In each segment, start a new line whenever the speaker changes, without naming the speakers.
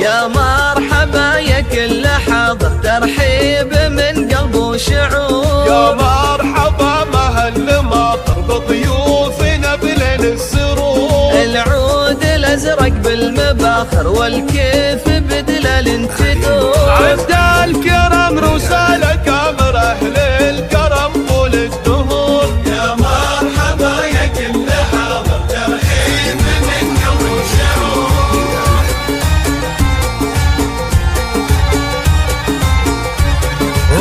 يا مرحبا يا كل حاضر، ترحيب من قلب وشعور.
يا مرحبا مهل ماطر بضيوفنا بليل السرور.
العود الازرق بالمباخر والكيف بدلال تدور.
عد الكرم رسالة كامر اهل الكرم طول الدهور.
يا مرحبا يا كل حاضر، ترحيب من قلب وشعور.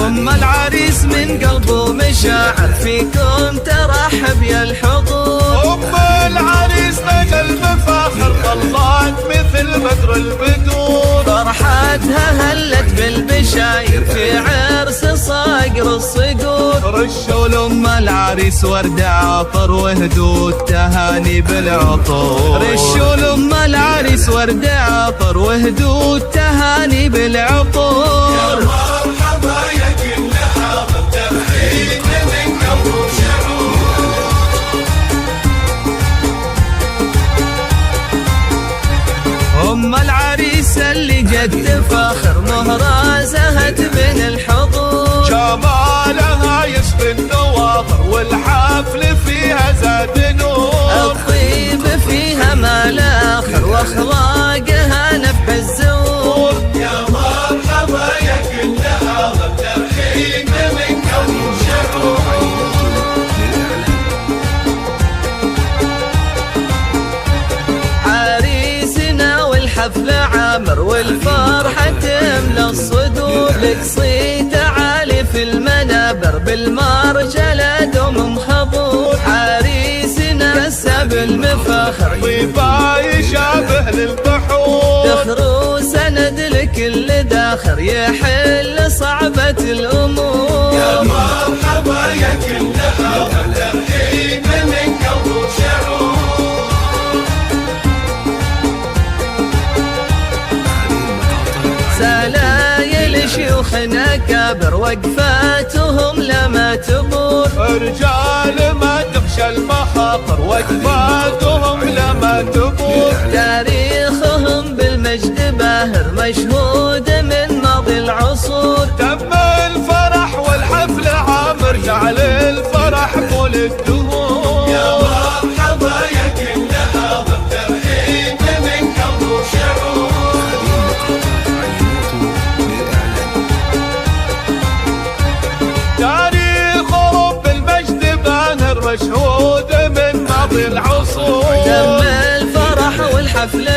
ام العريس من قلبه مشاعر، فيكم ترحب يا الحضور.
ام العريس نجا المفاخر، طلعت مثل بدر البدور.
فرحتها هلت بالبشاير في عرس صقر الصقور.
رشوا لام العريس ورد عطر وهدوء تهاني بالعطور.
رشوا لام العريس ورد عطر وهدوء تهاني بالعطور.
يا مرحبا يا كل حاضر، ترحيب من قلب وشعور.
ام العريس اللي جت تفاخر، مهرة زهت من الحضور.
جمالها يشفي النواظر والحفل فيها زاد نور.
الطيب فيها ما لا اخر واخلاقها نفح الزور.
يا مرحبا يا كل حاضر، ترحيب من قلب وشعور.
عريسنا والحفل عامر والفرحة تملى الصدور. لك صيت عالي في المنابر بالمرجلة دوم مخضور. عريسنا كسب المفاخر،
طيبة يشابه للبحور.
دخر سند لكل داخر يحل صعبة الأمور.
يا مرحبا يا كل حاضر، ترحيب من قلب وشعور.
سلايل شيوخنا كابر وقفاتهم لما تبور.
رجال ما تخشى المخاطر وقفاتهم لما تبور.
تاريخهم بالمجد باهر مشهود من ماضي العصور.
تم الفرح والحفل عامر، جعل الفرح طول الدهور.
يا مرحبا يا كل حاضر، ترحيب من قلب وشعور.
تاريخهم بالمجد باهر مشهود من ماضي العصور.
تم الفرح والحفل